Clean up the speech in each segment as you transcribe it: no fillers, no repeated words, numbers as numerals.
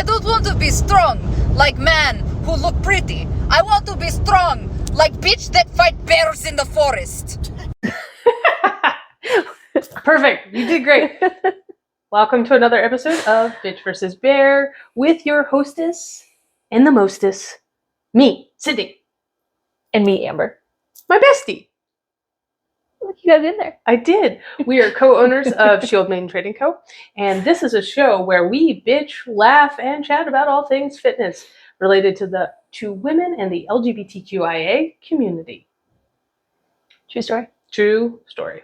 don't want to be strong like men who look pretty. I want to be strong like bitch that fight bears in the forest. Perfect. You did great. Welcome to another episode of Bitch vs. Bear with your hostess and the mostess, me, Sydney. And me, Amber. My bestie. Look, you got it in there. I did. We are co-owners of Shield Maiden Trading Co. And this is a show where we bitch, laugh, and chat about all things fitness related to women and the LGBTQIA community. True story. True story.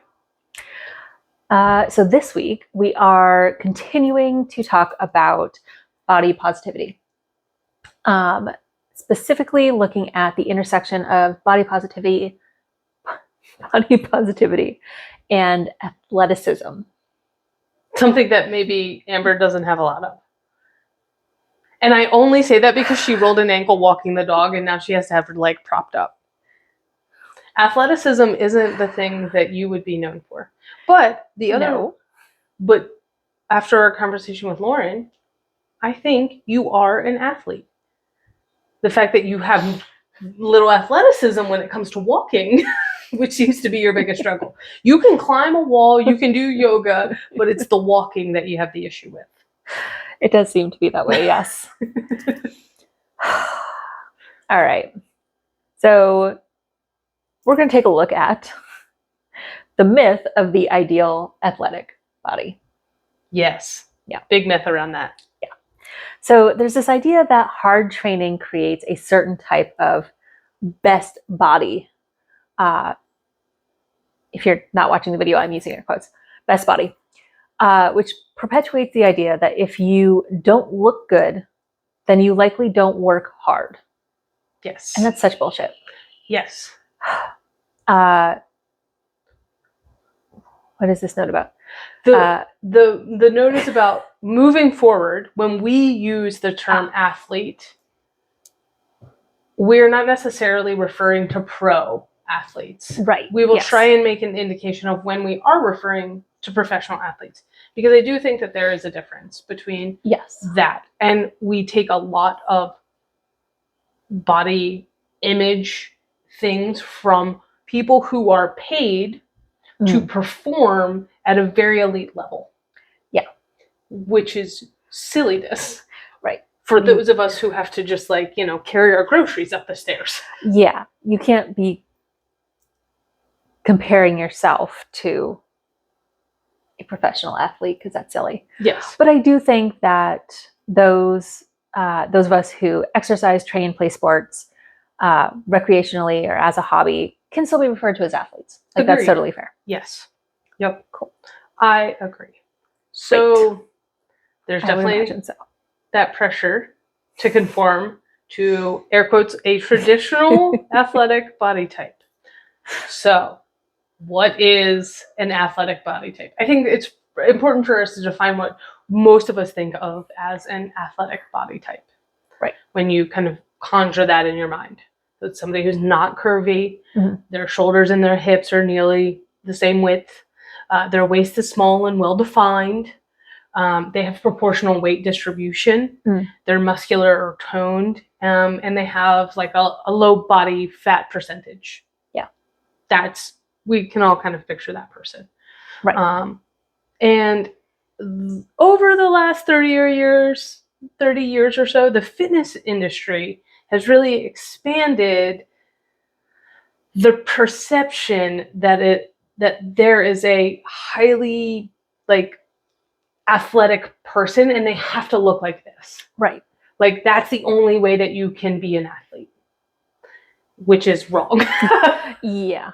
So this week, we are continuing to talk about body positivity. Specifically looking at the intersection of body positivity and athleticism. Something that maybe Amber doesn't have a lot of. And I only say that because she rolled an ankle walking the dog and now she has to have her leg propped up. Athleticism isn't the thing that you would be known for. But but after our conversation with Lauren, I think you are an athlete. The fact that you have little athleticism when it comes to walking, which seems to be your biggest struggle. You can climb a wall, you can do yoga, but it's the walking that you have the issue with. It does seem to be that way, yes. All right. So we're going to take a look at the myth of the ideal athletic body. Yes. Yeah. Big myth around that. Yeah. So there's this idea that hard training creates a certain type of best body. If you're not watching the video, I'm using air quotes. Best body. Which perpetuates the idea that if you don't look good, then you likely don't work hard. Yes. And that's such bullshit. Yes. What is this note about? The note is about moving forward. When we use the term athlete, we're not necessarily referring to pro athletes. Right. We will yes. try and make an indication of when we are referring to professional athletes, because I do think that there is a difference between that, and we take a lot of body image things from people who are paid to perform at a very elite level. Yeah. Which is silliness. Right. For those of us who have to just carry our groceries up the stairs. Yeah. You can't be comparing yourself to a professional athlete because that's silly. Yes. But I do think that those of us who exercise, train, play sports recreationally or as a hobby can still be referred to as athletes. Like Agreed. That's totally fair. Yes. Yep. Cool. I agree. So there's definitely that pressure to conform to, air quotes, a traditional athletic body type. So what is an athletic body type? I think it's important for us to define what most of us think of as an athletic body type. Right. When you kind of conjure that in your mind. So it's somebody who's not curvy. Mm-hmm. Their shoulders and their hips are nearly the same width. Their waist is small and well-defined. They have proportional weight distribution. They're muscular or toned. And they have like a low body fat percentage. Yeah. We can all kind of picture that person. Right. And over the last 30 years or so, the fitness industry has really expanded the perception that there is a highly athletic person and they have to look like this. Right. Like that's the only way that you can be an athlete, which is wrong. Yeah.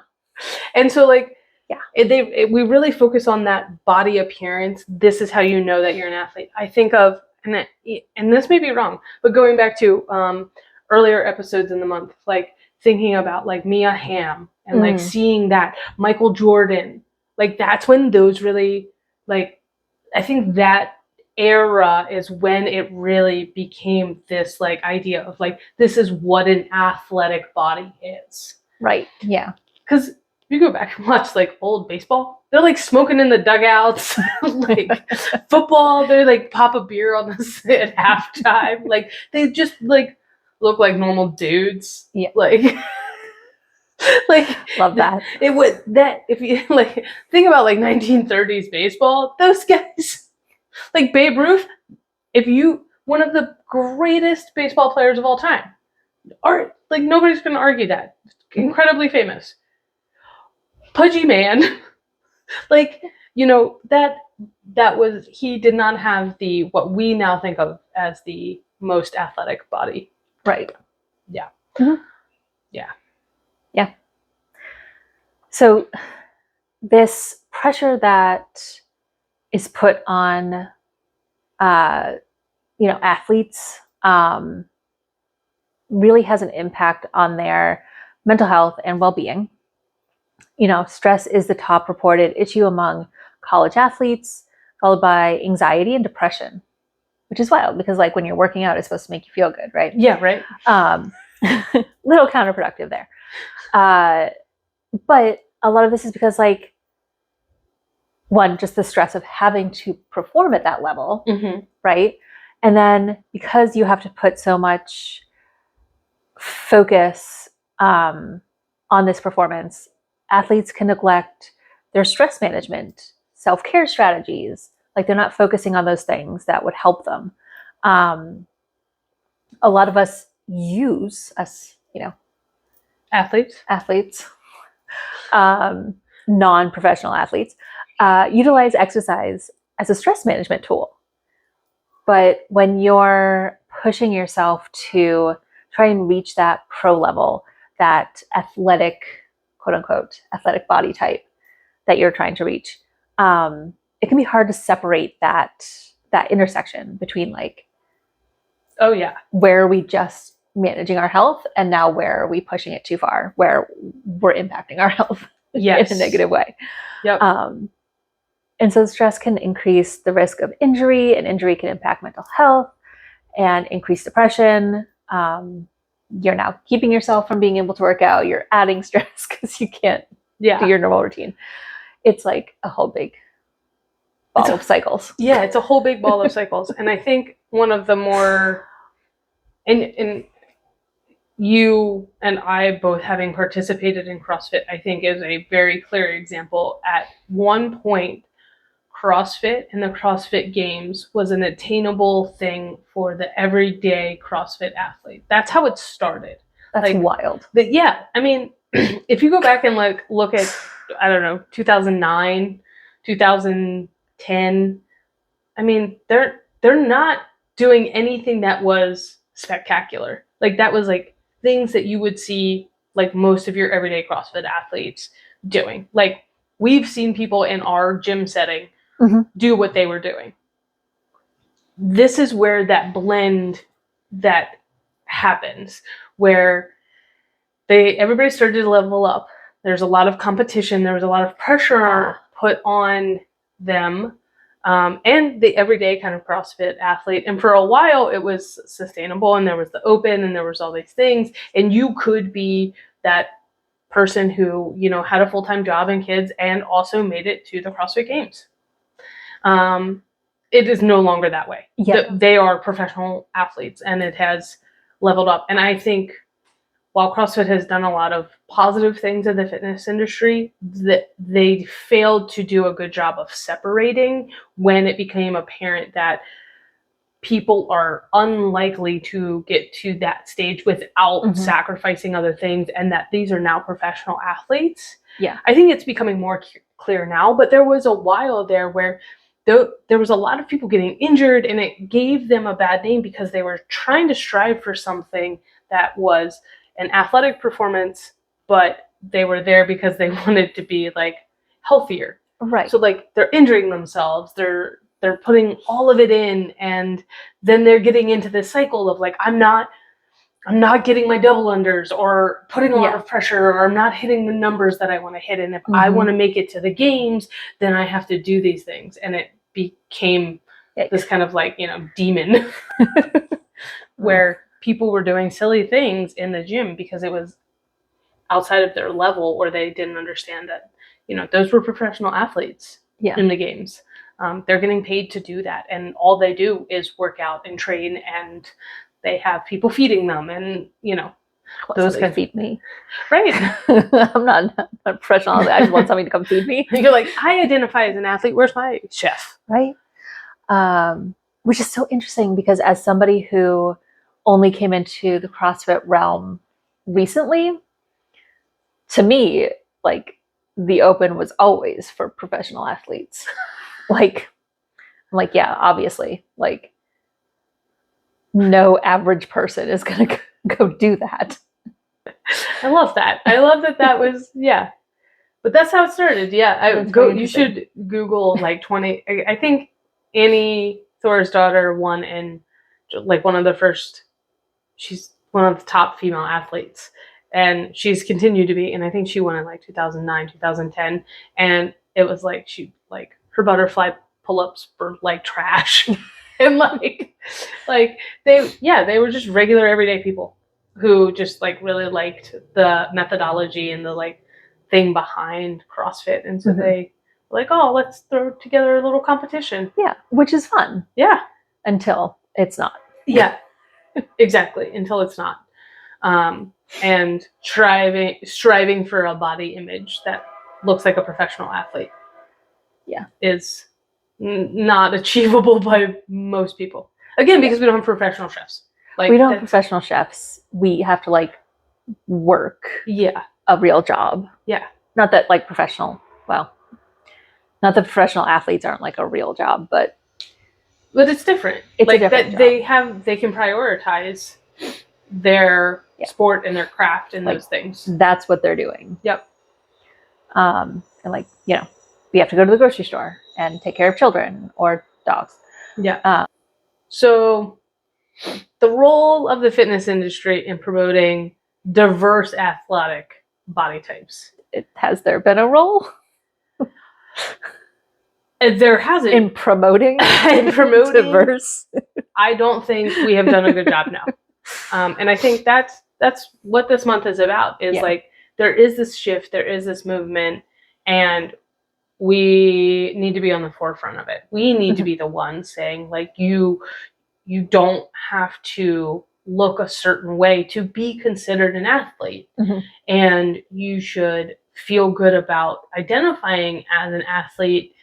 And so we really focus on that body appearance. This is how you know that you're an athlete. I think of, and this may be wrong, but going back to earlier episodes in the month, thinking about Mia Hamm and seeing that Michael Jordan, that's when those really I think that era is when it really became this idea of this is what an athletic body is. Right. Yeah. Because you go back and watch like old baseball, they're like smoking in the dugouts. Like football, they like pop a beer on the at halftime. Like they just like look like normal dudes. Yeah. Like like Love that. It would that if you like think about like 1930s baseball, those guys like Babe Ruth, if you one of the greatest baseball players of all time. Art like nobody's gonna argue that. Incredibly famous. Pudgy man. Like, you know, that was he did not have the what we now think of as the most athletic body. Right. Yeah. Mm-hmm. Yeah. Yeah. So this pressure that is put on athletes really has an impact on their mental health and well-being. Stress is the top reported issue among college athletes, followed by anxiety and depression, which is wild because like when you're working out, it's supposed to make you feel good, right? Yeah, right. Little counterproductive there. But a lot of this is because like, one, just the stress of having to perform at that level, right? And then because you have to put so much focus on this performance, athletes can neglect their stress management, self-care strategies. Like they're not focusing on those things that would help them. A lot of us athletes, non-professional athletes, utilize exercise as a stress management tool. But when you're pushing yourself to try and reach that pro level, that athletic, quote unquote, athletic body type that you're trying to reach, it can be hard to separate that intersection between like, oh yeah, where are we just managing our health and now where are we pushing it too far, where we're impacting our health in a negative way. Yep. And so stress can increase the risk of injury, and injury can impact mental health and increase depression. You're now keeping yourself from being able to work out. You're adding stress because you can't do your normal routine. It's like a whole big ball of cycles. Yeah, it's a whole big ball of cycles. And I think one of the more, and you and I both having participated in CrossFit, I think is a very clear example. At one point, CrossFit and the CrossFit Games was an attainable thing for the everyday CrossFit athlete. That's how it started. That's like, wild. Yeah, I mean, if you go back and like look at, I don't know, 2009, 2010, I mean, they're not doing anything that was spectacular. Like that was like things that you would see like most of your everyday CrossFit athletes doing. Like we've seen people in our gym setting do what they were doing. This is where that blend that happens, where everybody started to level up. There's a lot of competition. There was a lot of pressure put on them, and the everyday kind of CrossFit athlete. And for a while, it was sustainable, and there was the open, and there was all these things, and you could be that person who had a full-time job and kids, and also made it to the CrossFit Games. It is no longer that way. Yeah. They are professional athletes, and it has leveled up. And I think while CrossFit has done a lot of positive things in the fitness industry, that they failed to do a good job of separating when it became apparent that people are unlikely to get to that stage without sacrificing other things, and that these are now professional athletes. Yeah. I think it's becoming more clear now, but there was a while there where there was a lot of people getting injured, and it gave them a bad name because they were trying to strive for something that was an athletic performance, but they were there because they wanted to be like healthier. Right. So like they're injuring themselves, they're putting all of it in, and then they're getting into this cycle of like, I'm not getting my double unders, or putting a lot of pressure, or I'm not hitting the numbers that I want to hit. And if I want to make it to the games, then I have to do these things. And it became this kind of like, demon where people were doing silly things in the gym because it was outside of their level, or they didn't understand that, those were professional athletes in the games. They're getting paid to do that, and all they do is work out and train, and they have people feeding them, and those can feed me. Right. I'm not a professional. I just want somebody to come feed me. You're like, I identify as an athlete. Where's my chef? Right. Which is so interesting, because as somebody who only came into the CrossFit realm recently, to me, like, the open was always for professional athletes. Yeah, obviously, like, no average person is going to go do that. I love that. I love that was, yeah. But that's how it started. Yeah. You should Google like 20. I think Annie Thor's daughter won in like one of the first, she's one of the top female athletes. And she's continued to be, and I think she won in like 2009, 2010. And it was like, her butterfly pull-ups were like trash. And like they were just regular everyday people who just like really liked the methodology and the like thing behind CrossFit. And so they were like, oh, let's throw together a little competition. Yeah, which is fun. Yeah. Until it's not. Yeah, exactly. Until it's not. And striving for a body image that looks like a professional athlete. Yeah. Is not achievable by most people. Again, because we don't have professional chefs. Like, we don't have professional chefs. We have to like work a real job. Yeah. Not that like professional athletes aren't like a real job, but it's different. It's like a different that they can prioritize their sport and their craft and those things. That's what they're doing. Yep. And like, we have to go to the grocery store and take care of children or dogs. Yeah. So the role of the fitness industry in promoting diverse athletic body types. Has there been a role? There hasn't. In promoting diverse? I don't think we have done a good job now. And I think that's what this month is about, is like, there is this shift, there is this movement, and we need to be on the forefront of it. We need to be the ones saying, like, you don't have to look a certain way to be considered an athlete. And you should feel good about identifying as an athlete,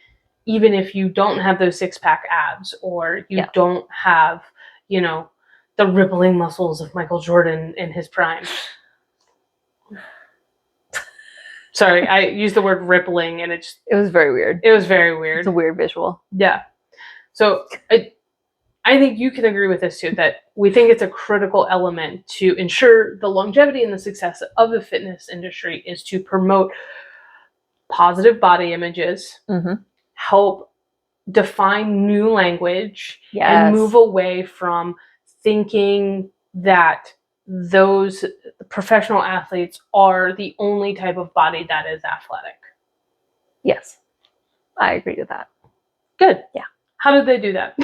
even if you don't have those six-pack abs, or you don't have, the rippling muscles of Michael Jordan in his prime. Sorry, I used the word rippling, and it was very weird. It was very weird. It's a weird visual. Yeah. So I think you can agree with this too, that we think it's a critical element to ensure the longevity and the success of the fitness industry is to promote positive body images, help define new language, and move away from thinking that those professional athletes are the only type of body that is athletic. Yes, I agree with that. Good. Yeah. How did they do that?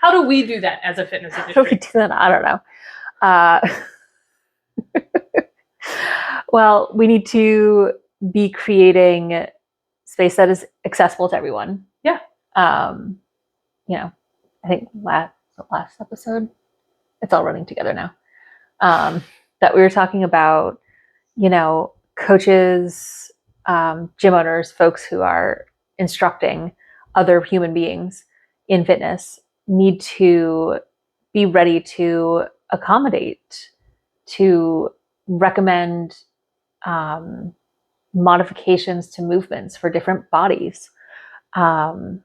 How do we do that as a fitness industry? How do we do that? I don't know. Well, we need to be creating space that is accessible to everyone. Yeah. I think last episode, it's all running together now. That we were talking about, coaches, gym owners, folks who are instructing other human beings in fitness need to be ready to accommodate, to recommend modifications to movements for different bodies. Breaking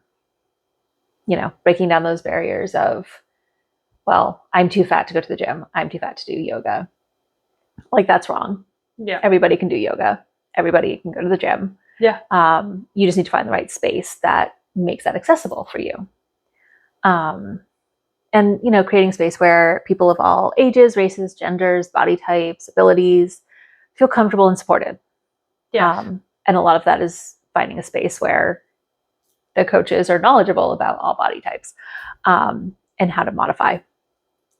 down those barriers of, well, I'm too fat to go to the gym. I'm too fat to do yoga. Like, that's wrong. Yeah. Everybody can do yoga. Everybody can go to the gym. Yeah. You just need to find the right space that makes that accessible for you. And, creating space where people of all ages, races, genders, body types, abilities feel comfortable and supported. Yeah. And a lot of that is finding a space where the coaches are knowledgeable about all body types, and how to modify.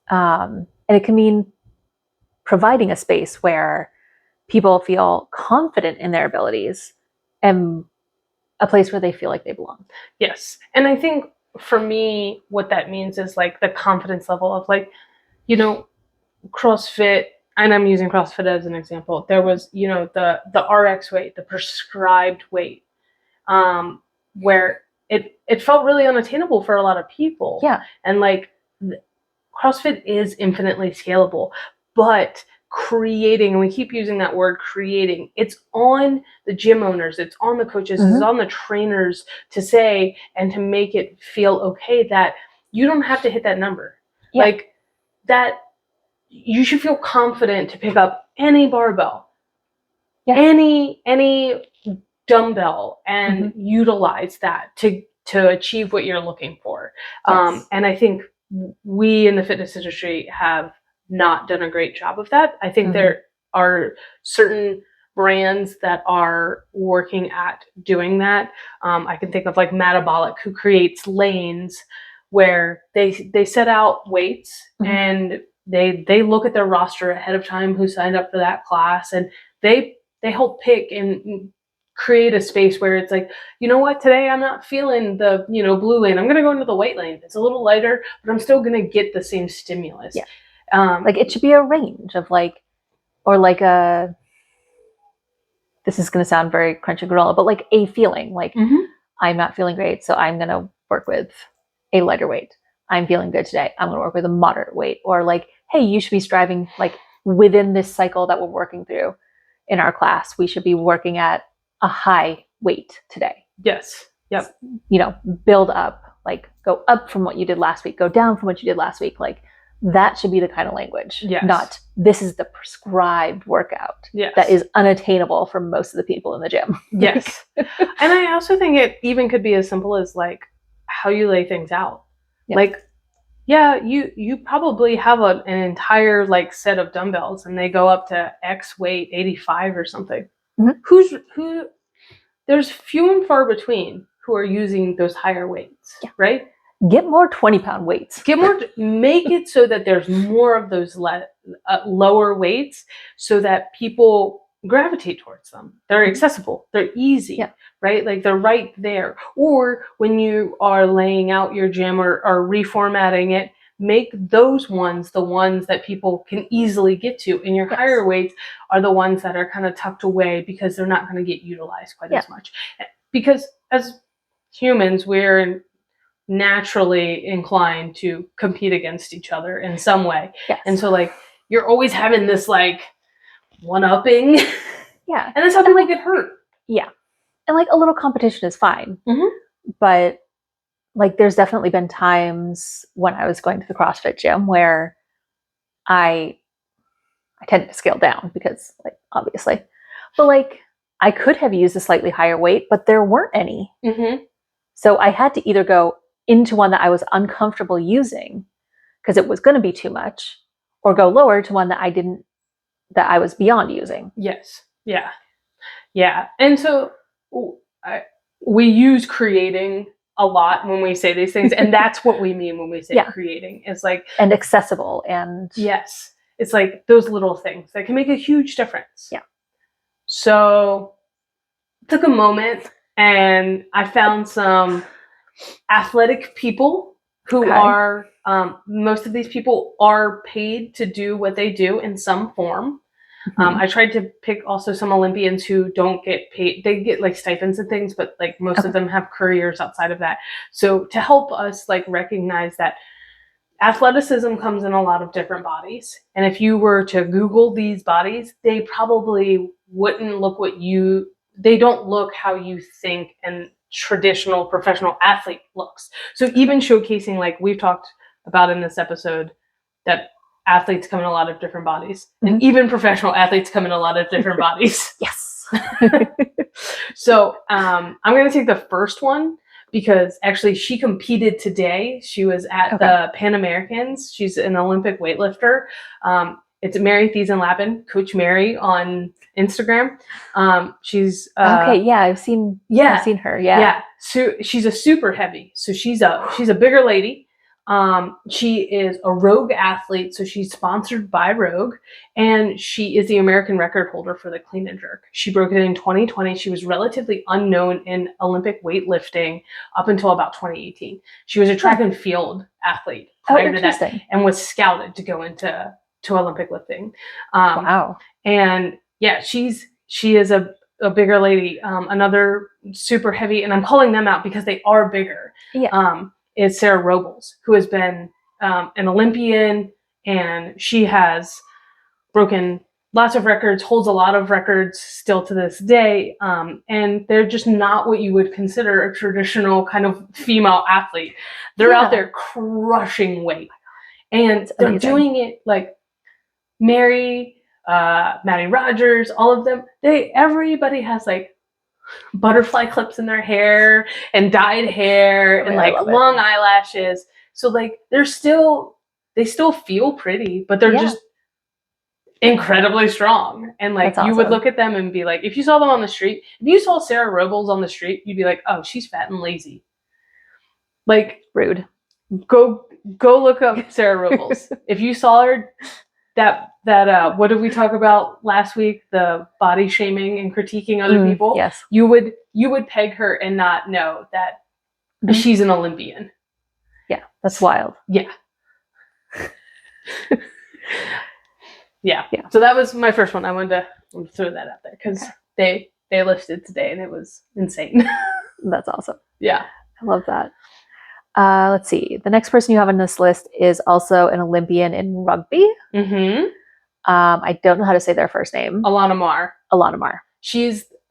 And it can mean providing a space where people feel confident in their abilities and a place where they feel like they belong. Yes. And I think for me, what that means is like the confidence level of like, you know, CrossFit, and I'm using CrossFit as an example. There was, you know, the RX weight, the prescribed weight, where it felt really unattainable for a lot of people. Yeah. And like CrossFit is infinitely scalable, but creating, and we keep using that word creating, it's on the gym owners, it's on the coaches, it's on the trainers to say and to make it feel okay that you don't have to hit that number. Yeah. Like that you should feel confident to pick up any barbell, any dumbbell, and utilize that to achieve what you're looking for. Yes. And I think we in the fitness industry have not done a great job of that. I think there are certain brands that are working at doing that. I can think of like Metabolic, who creates lanes where they set out weights and they look at their roster ahead of time who signed up for that class, and they help pick and create a space where it's like, you know what, today I'm not feeling the, you know, blue lane. I'm going to go into the white lane. It's a little lighter, but I'm still going to get the same stimulus. Yeah. Like it should be a range of like, or like a, this is going to sound very crunchy gorilla, but like a feeling like I'm not feeling great. So I'm going to work with a lighter weight. I'm feeling good today. I'm going to work with a moderate weight. Or like, hey, you should be striving like within this cycle that we're working through in our class. We should be working at a high weight today. Yes. Yep. You know, build up, like go up from what you did last week, go down from what you did last week. Like that should be the kind of language, not this is the prescribed workout that is unattainable for most of the people in the gym. Yes. And I also think it even could be as simple as like how you lay things out. Yeah. Like, yeah, you probably have an entire like set of dumbbells and they go up to X weight, 85 or something. Who there's few and far between who are using those higher weights, right? Get more 20-pound weights. Get more, make it so that there's more of those lower weights so that people gravitate towards them. They're accessible. They're easy, right? Like they're right there. Or when you are laying out your gym or reformatting it, make those ones the ones that people can easily get to. And your higher weights are the ones that are kind of tucked away because they're not going to get utilized quite as much. Because as humans, we're naturally inclined to compete against each other in some way. And so like you're always having this like one-upping. And that's how people get hurt. And like a little competition is fine. But like there's definitely been times when I was going to the CrossFit gym where I tended to scale down because like obviously. But like I could have used a slightly higher weight, but there weren't any. So I had to either go into one that I was uncomfortable using because it was going to be too much, or go lower to one that I was beyond using. And so we use creating a lot when we say these things, and that's what we mean when we say creating. It's like, and accessible, and it's like those little things that can make a huge difference. So I took a moment and I found some athletic people who are, most of these people are paid to do what they do in some form. I tried to pick also some Olympians who don't get paid. They get like stipends and things, but like most of them have careers outside of that. So to help us like recognize that athleticism comes in a lot of different bodies. And if you were to Google these bodies, they probably wouldn't look they don't look how you think and traditional professional athlete looks. So even showcasing, like we've talked about in this episode, that athletes come in a lot of different bodies, and even professional athletes come in a lot of different bodies. So I'm going to take the first one because actually she competed today. She was at the Pan Americans. She's an Olympic weightlifter. It's Mary Thiessen-Lappin, Coach Mary on Instagram. She's I've seen her. So she's a super heavy. So she's a bigger lady. She is a Rogue athlete, so she's sponsored by Rogue, and she is the American record holder for the clean and jerk. She broke it in 2020. She was relatively unknown in Olympic weightlifting up until about 2018. She was a track and field athlete prior to that, and was scouted to go into Olympic lifting. Wow. And yeah, she is a bigger lady. Another super heavy, and I'm calling them out because they are bigger. Yeah. Is Sarah Robles, who has been an Olympian, and she has broken lots of records, holds a lot of records still to this day. And they're just not what you would consider a traditional kind of female athlete. They're out there crushing weight, and they're doing it like Mary, Maddie Rogers, all of them. Everybody has like butterfly clips in their hair and dyed hair and like long eyelashes. So like they still feel pretty, but they're just incredibly strong. And like you would look at them and be like, if you saw them on the street, if you saw Sarah Robles on the street, you'd be like, oh, she's fat and lazy. Like rude. Go look up Sarah Robles. If you saw her, that what did we talk about last week? The body shaming and critiquing other people. Yes. You would peg her and not know that she's an Olympian. Yeah, that's wild. Yeah. Yeah. So that was my first one. I wanted to throw that out there because they lifted today and it was insane. That's awesome. Yeah. I love that. Let's see. The next person you have on this list is also an Olympian in rugby. Mm-hmm. I don't know how to say their first name. Alana Marr.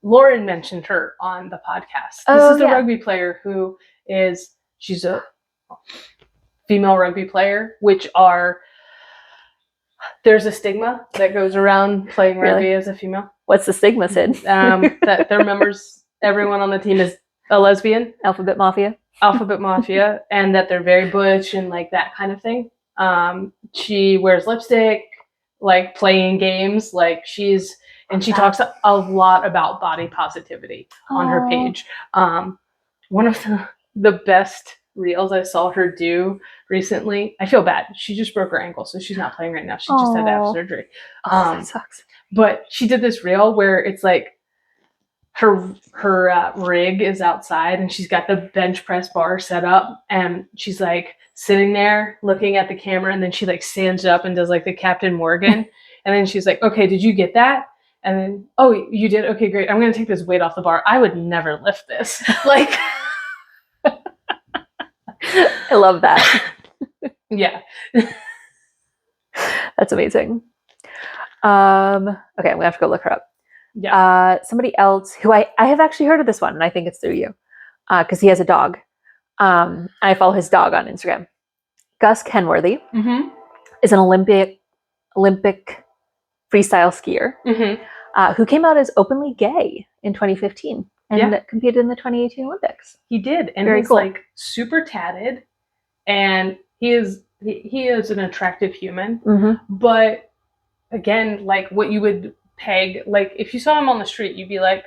Lauren mentioned her on the podcast. This is the rugby player she's a female rugby player, there's a stigma that goes around playing rugby as a female. What's the stigma, Sid? That their members, everyone on the team is a lesbian. Alphabet Mafia, and that they're very butch and like that kind of thing. She wears lipstick, like playing games, like she talks a lot about body positivity on her page. One of the best reels I saw her do recently, I feel bad. She just broke her ankle, so she's not playing right now. She just had to have surgery. That sucks. But she did this reel where it's like her rig is outside and she's got the bench press bar set up and she's like sitting there looking at the camera, and then she like stands up and does like the Captain Morgan. And then she's like, okay, did you get that? And then, oh, you did? Okay, great. I'm going to take this weight off the bar. I would never lift this. Like, I love that. Yeah. That's amazing. Okay, I'm going to have to go look her up. Yeah. Somebody else who I have actually heard of this one, and I think it's through you, because he has a dog. I follow his dog on Instagram. Gus Kenworthy is an Olympic freestyle skier who came out as openly gay in 2015 and competed in the 2018 Olympics. He did, and he's like super tatted, and he is an attractive human. But again, like what you would peg, like if you saw him on the street, you'd be like,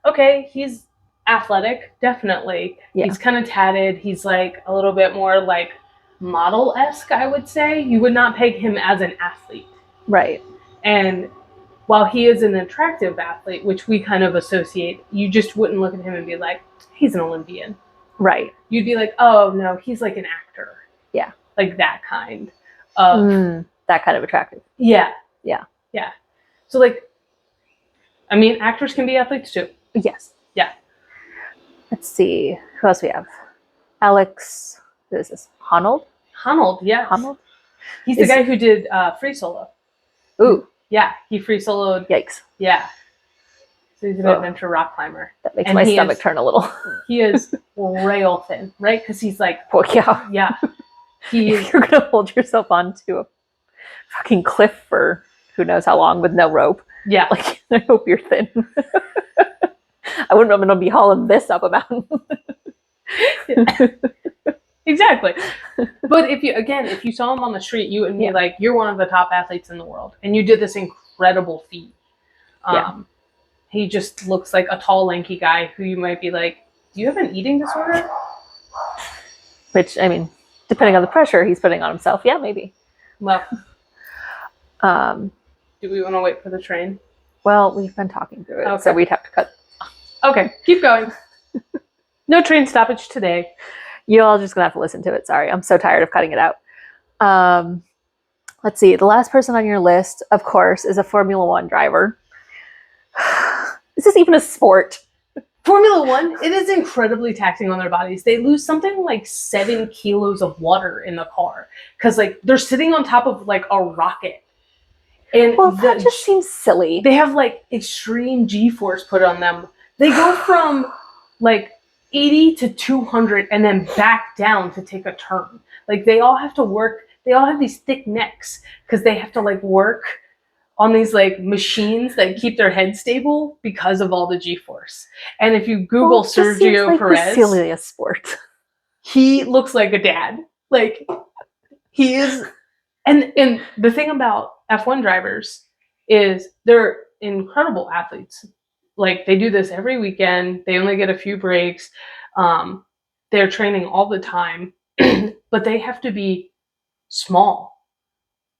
okay, he's athletic, definitely. Yeah. He's kind of tatted. He's like a little bit more like model-esque, I would say. You would not peg him as an athlete. Right. And while he is an attractive athlete, which we kind of associate, you just wouldn't look at him and be like, he's an Olympian. Right. You'd be like, oh, no, he's like an actor. Yeah. Like that kind of... that kind of attractive. Yeah. Yeah. Yeah. So like, I mean, actors can be athletes too. Yes. Yeah. Let's see. Who else we have? Alex, who is this? Honnold, yes. Honnold? He's the guy who did free solo. Ooh. Yeah, he free soloed. Yikes. Yeah. So he's an adventure rock climber. That makes my stomach turn a little. He is rail thin, right? Because he's like... Well, yeah. Yeah. If you're going to hold yourself onto a fucking cliff for who knows how long with no rope. Yeah. Like, I hope you're thin. I wouldn't want to be hauling this up a mountain. Exactly. But if you saw him on the street, you would be like, you're one of the top athletes in the world. And you did this incredible feat. He just looks like a tall, lanky guy who you might be like, do you have an eating disorder? Which, I mean, Depending on the pressure he's putting on himself. Yeah, maybe. Well, Um, do we want to wait for the train? well, we've been talking through it, Okay. so we'd have to cut. Okay, keep going. No train stoppage today. You all just gonna have to listen to it. Sorry, I'm so tired of cutting it out. Let's see. The last person on your list, of course, is a Formula One driver. Is this even a sport? Formula One, it is incredibly taxing on their bodies. They lose something like 7 kilos of water in the car because like they're sitting on top of like a rocket. And Well, that just seems silly. They have like extreme G-force put on them. They go from like 80 to 200 and then back down to take a turn. Like they all have to work. They all have these thick necks because they have to like work on these like machines that keep their head stable because of all the G-force. And if you Google Sergio like Perez, the silliest sport. he looks like a dad. Like he is. And the thing about F1 drivers is they're incredible athletes. Like they do this every weekend. They only get a few breaks. They're training all the time, but they have to be small.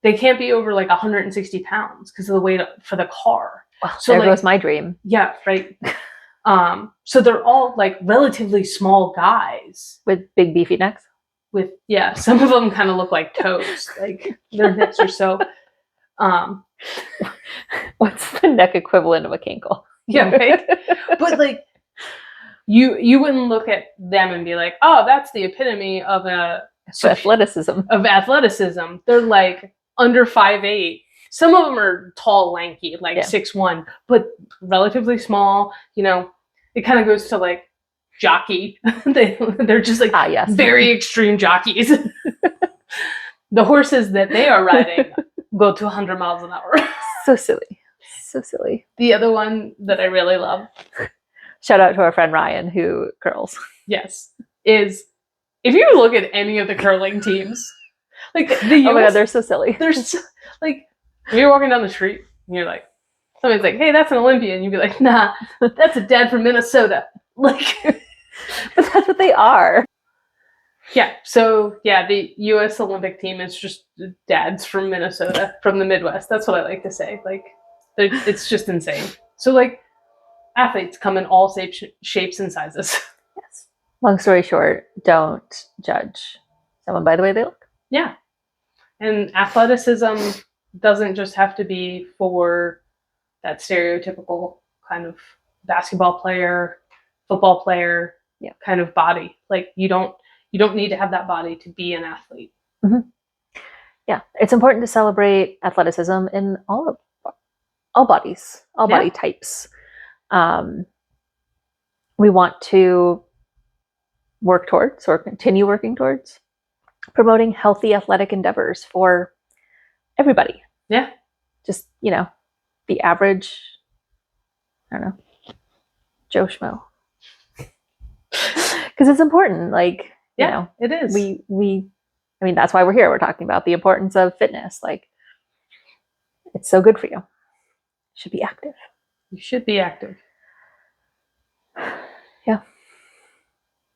They can't be over like 160 pounds because of the weight for the car. Well, so there goes my dream. Yeah, right. So they're all like relatively small guys with big beefy necks. With some of them kind of look like toes. Like their necks are so. What's the neck equivalent of a kinkle? Yeah, right. But like, you wouldn't look at them and be like, oh, that's the epitome of athleticism. Of athleticism. They're like under 5'8". Some of them are tall, lanky, like 6'1", but relatively small. You know, it kind of goes to like jockey. They're just like very extreme jockeys. The horses that they are riding go to 100 miles an hour. So silly. So silly. The other one that I really love. Shout out to our friend Ryan who curls. Yes. Is if you look at any of the curling teams, like the US, oh my God, they're so silly. They're so, like, if you're walking down the street and you're like, somebody's like, hey, that's an Olympian. You'd be like, nah, that's a dad from Minnesota. Like, but that's what they are. Yeah. So yeah, the U.S. Olympic team is just dads from Minnesota, from the Midwest. That's what I like to say. Like, it's just insane. So like, athletes come in all shapes and sizes. Yes. Long story short, don't judge someone by the way they look. Yeah. And athleticism doesn't just have to be for that stereotypical kind of basketball player, football player kind of body. Like you don't need to have that body to be an athlete. Mm-hmm. Yeah. It's important to celebrate athleticism in all bodies, all body types. We want to work towards or continue working towards promoting healthy athletic endeavors for everybody. Yeah. Just, the average, I don't know, Joe Schmo. Because it's important. Like, it is. I mean, that's why we're here. We're talking about the importance of fitness. Like, it's so good for you. You should be active. You should be active. Yeah.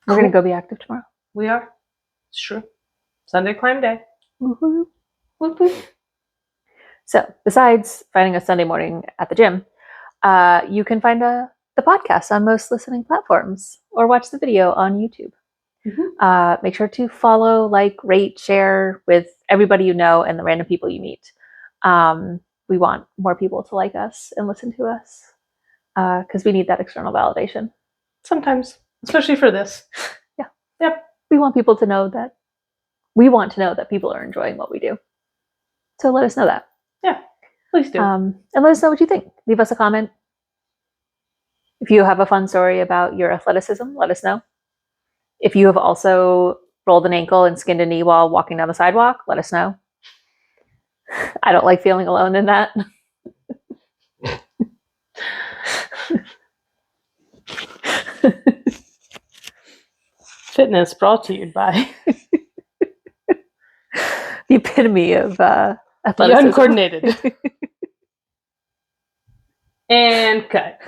We're going to go be active tomorrow. We are. It's true. Sunday climb day. Woo-hoo. Woo-hoo. So, besides finding us Sunday morning at the gym, you can find the podcast on most listening platforms or watch the video on YouTube. Mm-hmm. Make sure to follow, like, rate, share with everybody you know and the random people you meet. We want more people to like us and listen to us because we need that external validation. Sometimes, especially for this. Yeah. Yep. We want people to know that people are enjoying what we do. So let us know that. Yeah, please do. And let us know what you think. Leave us a comment. If you have a fun story about your athleticism, let us know. If you have also rolled an ankle and skinned a knee while walking down the sidewalk, let us know. I don't like feeling alone in that. Fitness brought to you by the epitome of athleticism. The uncoordinated. And cut.